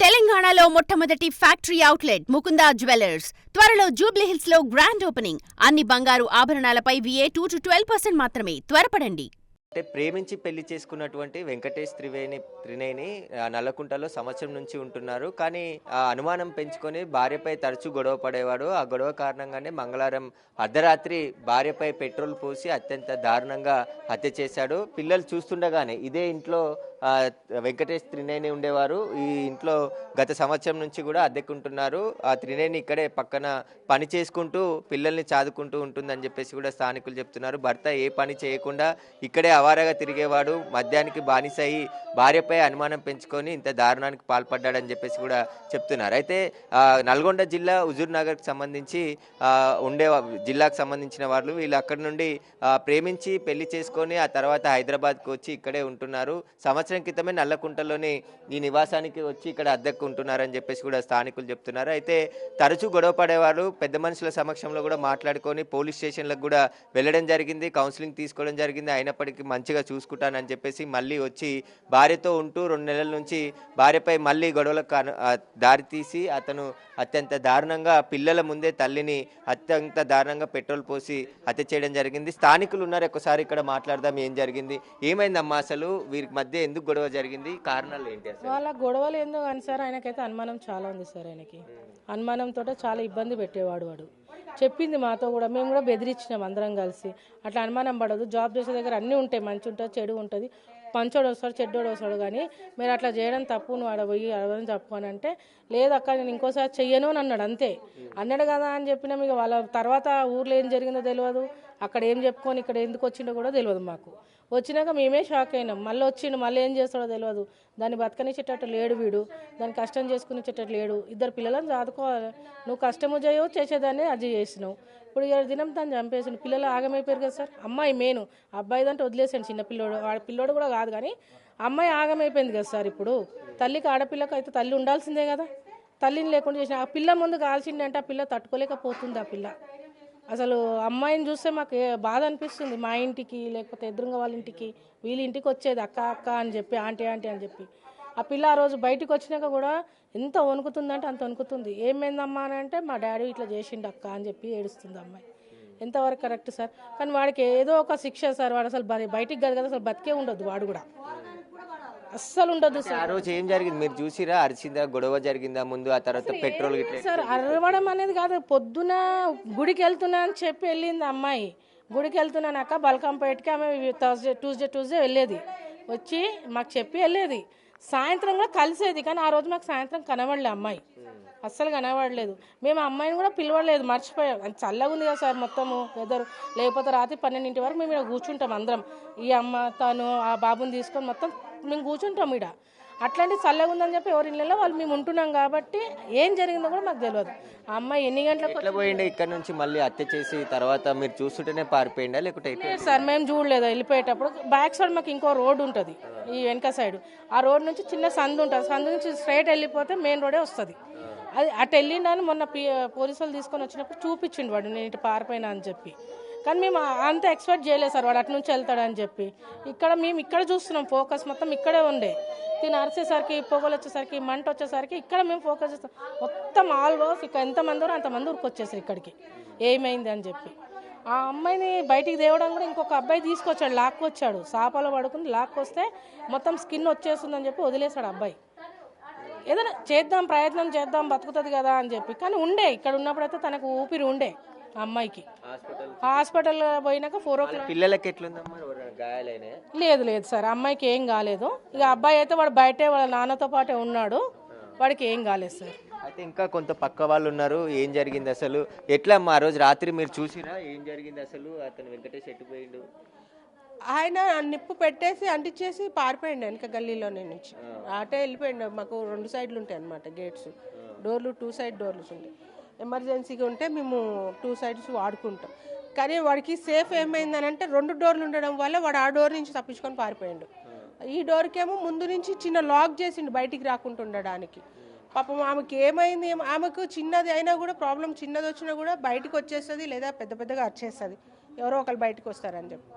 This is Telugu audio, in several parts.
తెలంగాణలో మొట్టమొదటి ఫ్యాక్టరీ అవుట్లెట్ ముకుందా జ్యువెలర్స్ త్వరలో జూబ్లీహిల్స్ లో గ్రాండ్ ఓపెనింగ్. అన్ని బంగారు ఆభరణాలపై VA 2 to 12% మాత్రమే. త్వరపడండి. అంటే ప్రేమించి పెళ్లి చేసుకున్నటువంటి వెంకటేష్ త్రినేని నల్లకుంటలో సంవత్సరం నుంచి ఉంటున్నారు. కానీ ఆ అనుమానం పెంచుకొని భార్యపై తరచూ గొడవ పడేవాడు. ఆ గొడవ కారణంగానే మంగళవారం అర్ధరాత్రి భార్యపై పెట్రోల్ పోసి అత్యంత దారుణంగా హత్య చేశాడు. పిల్లలు చూస్తుండగానే ఇదే ఇంట్లో వెంకటేష్ త్రినేని ఉండేవారు. ఈ ఇంట్లో గత సంవత్సరం నుంచి కూడా అద్దెకుంటున్నారు. ఆ త్రినేని ఇక్కడే పక్కన పని చేసుకుంటూ పిల్లల్ని చాదుకుంటూ ఉంటుందని చెప్పేసి కూడా స్థానికులు చెప్తున్నారు. భర్త ఏ పని చేయకుండా ఇక్కడే అవారగా తిరిగేవాడు. మద్యానికి బానిసయి భార్యపై అనుమానం పెంచుకొని ఇంత దారుణానికి పాల్పడ్డాడని చెప్పేసి కూడా చెప్తున్నారు. అయితే నల్గొండ జిల్లా హుజూర్ నగర్కి సంబంధించి జిల్లాకు సంబంధించిన వాళ్ళు వీళ్ళు అక్కడి నుండి ప్రేమించి పెళ్లి చేసుకొని ఆ తర్వాత హైదరాబాద్కి వచ్చి ఇక్కడే ఉంటున్నారు. సంవత్సరం క్రితమే నల్లకుంటలోని ఈ నివాసానికి వచ్చి ఇక్కడ అద్దెకు ఉంటున్నారని చెప్పేసి కూడా స్థానికులు చెప్తున్నారు. అయితే తరచూ గొడవ పడేవారు. పెద్ద మనుషుల సమక్షంలో కూడా మాట్లాడుకొని పోలీస్ స్టేషన్లకు కూడా వెళ్ళడం జరిగింది. కౌన్సిలింగ్ తీసుకోవడం జరిగింది. అయినప్పటికీ మంచిగా చూసుకుంటానని చెప్పేసి మళ్ళీ వచ్చి భార్యతో ఉంటూ 2 నెలల నుంచి భార్యపై మళ్ళీ గొడవలకు దారితీసి అతను అత్యంత దారుణంగా పిల్లల ముందే తల్లిని అత్యంత దారుణంగా పెట్రోల్ పోసి హత్య చేయడం జరిగింది. స్థానికులు ఉన్నారు. ఒకసారి ఇక్కడ మాట్లాడదాం. ఏం జరిగింది, ఏమైందమ్మా, అసలు వీరికి మధ్య ఎందుకు గొడవ జరిగింది, కారణాలు ఏంటి? వాళ్ళ గొడవలు ఎందుకు అని సార్, ఆయనకైతే అనుమానం చాలా ఉంది సార్. ఆయనకి అనుమానంతో చాలా ఇబ్బంది పెట్టేవాడు. వాడు చెప్పింది మాతో కూడా, మేము కూడా బెదిరించినాం అందరం కలిసి. అట్లా అనుమానం పడదు, జాబ్ చేసే దగ్గర అన్నీ ఉంటాయి, మంచి ఉంటుంది చెడు ఉంటుంది, పంచోడు వస్తాడు చెడ్డోడు వస్తాడు, కానీ మీరు అట్లా చేయడం తప్పు, నువ్వు ఆడ పోయి అడగడం తప్పు అని అంటే, లేదక్క నేను ఇంకోసారి చెయ్యను అని అన్నాడు. అంతే అన్నాడు కదా అని చెప్పినాం. ఇక వాళ్ళ తర్వాత ఊర్లో ఏం జరిగిందో తెలియదు, అక్కడ ఏం చెప్పుకొని ఇక్కడ ఎందుకు వచ్చిండో కూడా తెలియదు మాకు. వచ్చినాక మేమే షాక్ అయినాం. మళ్ళీ వచ్చిండు, మళ్ళీ ఏం చేస్తాడో తెలియదు. దాన్ని బతకనిచ్చేటట్టు లేడు వీడు, దాన్ని కష్టం చేసుకునిచ్చేటట్టు లేడు. 2 పిల్లలను చదువుకోవాలి, నువ్వు కష్టము చేయవు చేసేదాన్ని అది చేసినావు. ఇప్పుడు 7 దినం దాన్ని చంపేసాను. పిల్లలు ఆగమైపోయారు కదా సార్. అమ్మాయి మెయిన్, అబ్బాయి దంటే వదిలేసాను చిన్న పిల్లోడు, వాడి పిల్లోడు కూడా కాదు, కానీ అమ్మాయి ఆగమైపోయింది కదా సార్. ఇప్పుడు తల్లికి ఆడపిల్లకు అయితే తల్లి ఉండాల్సిందే కదా, తల్లిని లేకుండా చేసిన ఆ పిల్ల ముందు కాల్చిందంటే ఆ పిల్ల తట్టుకోలేకపోతుంది. ఆ పిల్ల అసలు అమ్మాయిని చూస్తే మాకు బాధ అనిపిస్తుంది. మా ఇంటికి లేకపోతే ఎదురుగా వాళ్ళ ఇంటికి వీళ్ళ ఇంటికి వచ్చేది అక్క అక్క అని చెప్పి, ఆంటీ ఆంటీ అని చెప్పి. ఆ పిల్ల ఆ రోజు బయటికి వచ్చినాక కూడా ఎంత వణుకుతుందంటే అంత వణుకుతుంది. ఏమైందమ్మా అని అంటే, మా డాడీ ఇట్లా చేసిండు అక్క అని చెప్పి ఏడుస్తుంది అమ్మాయి. ఎంతవరకు కరెక్ట్ సార్? కానీ వాడికి ఏదో ఒక శిక్ష సార్. వాడు అసలు బయటికి కాదు కదా, అసలు బతికే ఉండదు వాడు కూడా, అస్సలు ఉండదు సార్. ఆ రోజు ఏం జరిగింది మీరు చూసిరా? అరిచిందా, గొడవ జరిగిందా ముందు, ఆ తర్వాత పెట్రోల్ సార్? అరవడం అనేది కాదు, పొద్దున గుడికి వెళ్తున్నా అని చెప్పి వెళ్ళింది అమ్మాయి. గుడికి వెళ్తున్నానక్క బల్కంపేటకి, ఆమె ట్యూస్డే వెళ్ళేది, వచ్చి మాకు చెప్పి వెళ్ళేది. సాయంత్రం కూడా కలిసేది, కానీ ఆ రోజు మాకు సాయంత్రం కనబడలే అమ్మాయి, అస్సలు కనబడలేదు. మేము అమ్మాయిని కూడా పిలవలేదు, మర్చిపోయాం. అది చల్లగా ఉంది కదా సార్ మొత్తము వెదర్, లేకపోతే రాత్రి 12 వరకు మేము ఇక్కడ కూర్చుంటాం అందరం. ఈ అమ్మ తను ఆ బాబుని తీసుకొని మొత్తం మేము కూర్చుంటాం ఇక్కడ. అట్లాంటి చల్లగా ఉందని చెప్పి ఎవరి ఇళ్ళలో వాళ్ళు మేము ఉంటున్నాం కాబట్టి ఏం జరిగిందో కూడా మాకు తెలియదు. ఆ అమ్మాయి ఎన్ని గంటలకు పోయిండే ఇక్కడ నుంచి మళ్ళీ హత్య చేసి తర్వాత మీరు చూస్తుంటేనే పారిపోయిందా లేకపోతే? సార్ మేము చూడలేదు. వెళ్ళిపోయేటప్పుడు బ్యాక్ సైడ్ మాకు ఇంకో రోడ్డు ఉంటుంది, ఈ వెనక సైడ్. ఆ రోడ్ నుంచి చిన్న సందు ఉంటుంది, సందు నుంచి స్ట్రైట్ వెళ్ళిపోతే మెయిన్ రోడే వస్తుంది. అది అటు వెళ్ళిండని మొన్న పోలీసులు తీసుకొని వచ్చినప్పుడు చూపించిండు వాడు, నేను ఇటు పారిపోయినా అని చెప్పి. కానీ మేము అంత ఎక్స్పెక్ట్ చేయలేదు సార్ వాడు అటు నుంచి వెళ్తాడని చెప్పి. మేము ఇక్కడ చూస్తున్నాం, ఫోకస్ మొత్తం ఇక్కడే ఉండే. తిని అరిసేసరికి, పొగలు వచ్చేసరికి, మంట వచ్చేసరికి ఇక్కడ మేము ఫోకస్ చేస్తాం. మొత్తం ఆల్మోస్ట్ ఇక్కడ ఎంతమంది అంతమంది ఉరికొచ్చేసారు ఇక్కడికి, ఏమైంది అని చెప్పి. ఆ అమ్మాయిని బయటికి తేవడం కూడా ఇంకొక అబ్బాయి తీసుకొచ్చాడు, లాక్కొచ్చాడు. సాపాలో పడుకుని లాక్కొస్తే మొత్తం స్కిన్ వచ్చేస్తుందని చెప్పి వదిలేశాడు అబ్బాయి. ఏదైనా చేద్దాం, ప్రయత్నం చేద్దాం, బతుకుతుంది కదా అని చెప్పి. కానీ ఉండే ఇక్కడ ఉన్నప్పుడైతే తనకు ఊపిరి ఉండే అమ్మాయికి. హాస్పిటల్ పోయినాక 4 o'clock. పిల్లలకి ఎట్లుందమ్మా, లేదు లేదు సార్, అమ్మాయికి ఏం కాలేదు. ఇక అబ్బాయి అయితే వాడు బయటే వాళ్ళ నాన్నతో పాటే ఉన్నాడు, వాడికి ఏం కాలేదు సార్. అయితే ఇంకా కొంత పక్క వాళ్ళు ఉన్నారు. ఏం జరిగింది అసలు, ఎట్లా అమ్మా ఆ రోజు రాత్రి మీరు చూసిరా? ఏం జరిగింది అసలు? అతను వెంకటేష్ ఎట్టుపోయిండు? ఆయన నిప్పు పెట్టేసి అంటించేసి పారిపోయిండు వెనక గల్లీలోనే నుంచి. అటే వెళ్ళిపోయిండు. మాకు 2 సైడ్లు ఉంటాయి అన్నమాట గేట్స్, డోర్లు 2 సైడ్ డోర్లు ఉంటాయి. ఎమర్జెన్సీగా ఉంటే మేము 2 సైడ్స్ వాడుకుంటాం. కానీ వాడికి సేఫ్ ఏమైందని అంటే 2 డోర్లు ఉండడం వల్ల వాడు ఆ డోర్ నుంచి తప్పించుకొని పారిపోయిండు. ఈ డోర్కేమో ముందు నుంచి చిన్న లాక్ చేసిండు బయటికి రాకుండా ఉండడానికి. పాపం ఆమెకి ఏమైంది, ఆమెకు చిన్నది అయినా కూడా ప్రాబ్లం, చిన్నది వచ్చినా కూడా బయటకు వచ్చేస్తుంది, లేదా పెద్దగా వచ్చేస్తుంది, ఎవరో ఒకరు బయటకు వస్తారని చెప్పి.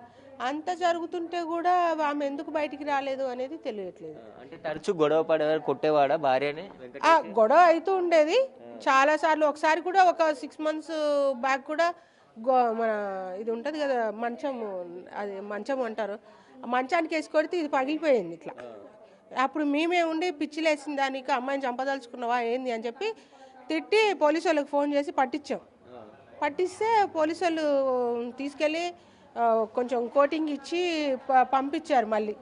అంత జరుగుతుంటే కూడా ఆమె ఎందుకు బయటికి రాలేదు అనేది తెలియట్లేదు. అంటే తరచూ గొడవ పడేవాడు, కొట్టేవాడా భార్యని గొడవ అవుతూ ఉండేది చాలా సార్లు. ఒకసారి కూడా ఒక 6 months బ్యాక్ కూడా మన ఇది ఉంటుంది కదా మంచం, అది మంచం అంటారు, మంచానికి వేసి కొడితే ఇది పగిలిపోయింది ఇట్లా. అప్పుడు మేమే ఉండి పిచ్చిలేసిన దానికి అమ్మాయిని చంపదలుచుకున్నావా ఏంది అని చెప్పి తిట్టి పోలీసు వాళ్ళకి ఫోన్ చేసి పట్టించాం. పట్టిస్తే పోలీసు వాళ్ళు తీసుకెళ్ళి కొంచెం కోటింగ్ ఇచ్చి పంపించారు మళ్ళీ.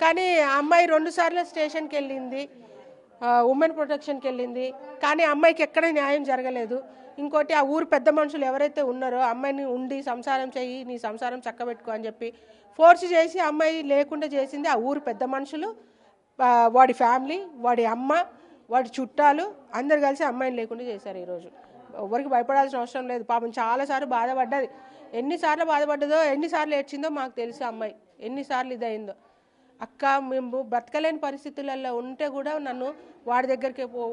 కానీ ఆ అమ్మాయి 2 సార్లు స్టేషన్కి వెళ్ళింది, ఉమెన్ ప్రొటెక్షన్కి వెళ్ళింది, కానీ అమ్మాయికి ఎక్కడ న్యాయం జరగలేదు. ఇంకోటి ఆ ఊరు పెద్ద మనుషులు ఎవరైతే ఉన్నారో అమ్మాయిని ఉండి సంసారం చెయ్యి, నీ సంసారం చక్కబెట్టుకో అని చెప్పి ఫోర్స్ చేసి అమ్మాయి లేకుండా చేసింది ఆ ఊరు పెద్ద మనుషులు, వాడి ఫ్యామిలీ, వాడి అమ్మ, వాడి చుట్టాలు అందరు కలిసి అమ్మాయిని లేకుండా చేశారు. ఈరోజు ఎవరికి భయపడాల్సిన అవసరం లేదు. పాపం చాలాసార్లు బాధపడ్డది. ఎన్నిసార్లు బాధపడ్డదో, ఎన్నిసార్లు ఏడ్చిందో మాకు తెలుసు. అమ్మాయి ఎన్నిసార్లు ఇదైందో. అక్క మేము బ్రతకలేని పరిస్థితులలో ఉంటే కూడా నన్ను వాడి దగ్గరికే పో,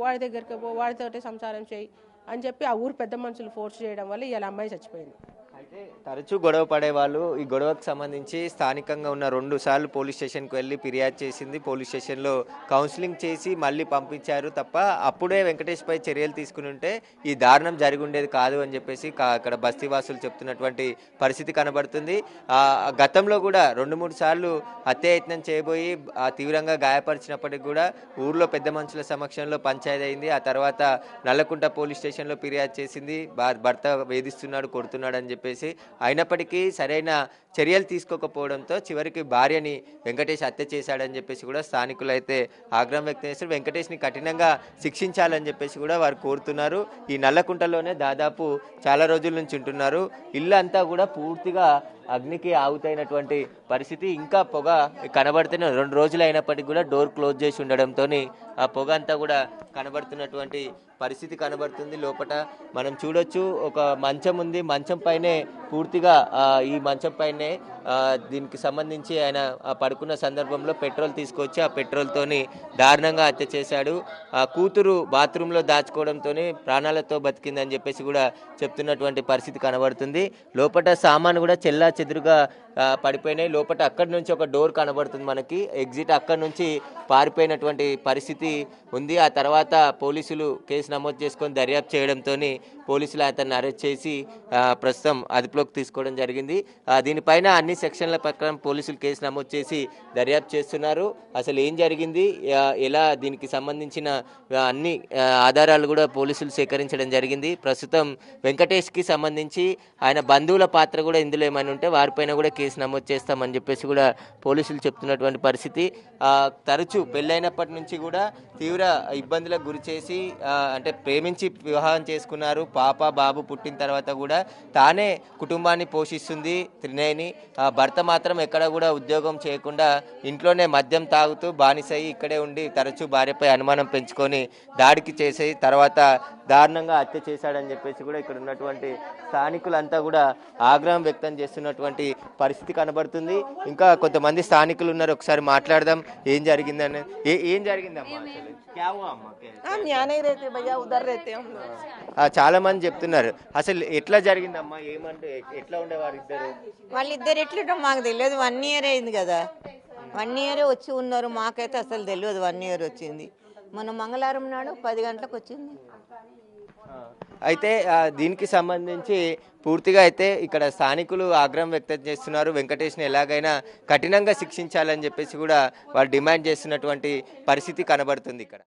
వాడితోటే సంసారం చేయి అని చెప్పి ఆ ఊరు పెద్ద మనుషులు ఫోర్స్ చేయడం వల్ల ఇలా అమ్మాయి చచ్చిపోయింది. అయితే తరచూ గొడవ పడేవాళ్ళు. ఈ గొడవకు సంబంధించి స్థానికంగా ఉన్న 2 సార్లు పోలీస్ స్టేషన్కి వెళ్ళి ఫిర్యాదు చేసింది. పోలీస్ స్టేషన్లో కౌన్సిలింగ్ చేసి మళ్ళీ పంపించారు తప్ప అప్పుడే వెంకటేష్పై చర్యలు తీసుకుని ఉంటే ఈ దారుణం జరిగి ఉండేది కాదు అని చెప్పేసి అక్కడ బస్తీవాసులు చెప్తున్నటువంటి పరిస్థితి కనబడుతుంది. గతంలో కూడా 2-3 సార్లు హత్యాయత్నం చేయబోయి తీవ్రంగా గాయపరిచినప్పటికీ కూడా ఊర్లో పెద్ద మనుషుల సమక్షంలో పంచాయతీ అయింది. ఆ తర్వాత నల్లకుంట పోలీస్ స్టేషన్లో ఫిర్యాదు చేసింది, భర్త వేధిస్తున్నాడు, కొడుతున్నాడు అని చెప్పేసి. అయినప్పటికీ సరైన చర్యలు తీసుకోకపోవడంతో చివరికి భార్యని వెంకటేష్ హత్య చేశాడని చెప్పేసి కూడా స్థానికులు అయితే ఆగ్రహం వ్యక్తం చేస్తారు. వెంకటేష్ని కఠినంగా శిక్షించాలని చెప్పేసి కూడా వారు కోరుతున్నారు. ఈ నల్లకుంటలోనే దాదాపు చాలా రోజుల నుంచి ఉంటున్నారు. ఇల్లు అంతా కూడా పూర్తిగా అగ్నికి ఆగుతైనటువంటి పరిస్థితి. ఇంకా పొగ కనబడుతున్న 2 రోజులు అయినప్పటికీ కూడా డోర్ క్లోజ్ చేసి ఉండడంతో ఆ పొగ అంతా కూడా కనబడుతున్నటువంటి పరిస్థితి కనబడుతుంది. లోపల మనం చూడొచ్చు ఒక మంచం ఉంది, మంచం పైనే పూర్తిగా ఈ మంచం పైనే దీనికి సంబంధించి ఆయన పడుకున్న సందర్భంలో పెట్రోల్ తీసుకొచ్చి ఆ పెట్రోల్తోని దారుణంగా హత్య చేశాడు. ఆ కూతురు బాత్రూంలో దాచుకోవడంతో ప్రాణాలతో బతికిందని చెప్పేసి కూడా చెప్తున్నటువంటి పరిస్థితి కనబడుతుంది. లోపల సామాను కూడా చెల్లా చెదురుగా పడిపోయినాయి. లోపల అక్కడి నుంచి ఒక డోర్ కనబడుతుంది మనకి, ఎగ్జిట్ అక్కడి నుంచి పారిపోయినటువంటి పరిస్థితి ఉంది. ఆ తర్వాత పోలీసులు కేసు నమోదు చేసుకొని దర్యాప్తు చేయడంతో పోలీసులు అతన్ని అరెస్ట్ చేసి ప్రస్తుతం అదుపులోకి తీసుకోవడం జరిగింది. దీనిపైన అన్ని సెక్షన్ల ప్రకారం పోలీసులు కేసు నమోదు చేసి దర్యాప్తు చేస్తున్నారు. అసలు ఏం జరిగింది, ఎలా, దీనికి సంబంధించిన అన్ని ఆధారాలు కూడా పోలీసులు సేకరించడం జరిగింది. ప్రస్తుతం వెంకటేష్కి సంబంధించి ఆయన బంధువుల పాత్ర కూడా ఇందులో ఏమైనా ఉంటే వారిపైన కూడా కేసు నమోదు చేస్తామని చెప్పేసి కూడా పోలీసులు చెప్తున్నటువంటి పరిస్థితి. తరచూ పెళ్ళైనప్పటి నుంచి కూడా తీవ్ర ఇబ్బందులకు గురి చేసి అంటే ప్రేమించి వివాహం చేసుకున్నారు. పాప బాబు పుట్టిన తర్వాత కూడా తానే కుటుంబాన్ని పోషిస్తుంది త్రినేని. భర్త మాత్రం ఎక్కడ కూడా ఉద్యోగం చేయకుండా ఇంట్లోనే మద్యం తాగుతూ బానిసయి ఇక్కడే ఉండి తరచూ భార్యపై అనుమానం పెంచుకొని దాడికి చేసి తర్వాత దారుణంగా హత్య చేశాడని చెప్పేసి కూడా ఇక్కడ ఉన్నటువంటి స్థానికులంతా కూడా ఆగ్రహం వ్యక్తం చేస్తున్నటువంటి పరిస్థితి కనబడుతుంది. ఇంకా కొంతమంది స్థానికులు ఉన్నారు, ఒకసారి మాట్లాడదాం ఏం జరిగిందని. ఏం జరిగిందమ్మా అసలు? చాలా మంది చెప్తున్నారు. అసలు ఎట్లా జరిగిందమ్మా, ఏమంటే ఎట్లా ఉండేవారు ఇద్దరు? వాళ్ళిద్దరు ఎట్లుంటాం మాకు తెలియదు. 1 year అయింది కదా, 1 year వచ్చి ఉన్నారు. మాకైతే అసలు తెలియదు 1 year వచ్చింది. మన మంగళవారం నాడు 10 గంటలకు వచ్చింది. అయితే దీనికి సంబంధించి పూర్తిగా అయితే ఇక్కడ స్థానికులు ఆగ్రహం వ్యక్తం చేస్తున్నారు. వెంకటేష్ని ఎలాగైనా కఠినంగా శిక్షించాలని చెప్పేసి కూడా వాళ్ళు డిమాండ్ చేస్తున్నటువంటి పరిస్థితి కనబడుతుంది ఇక్కడ.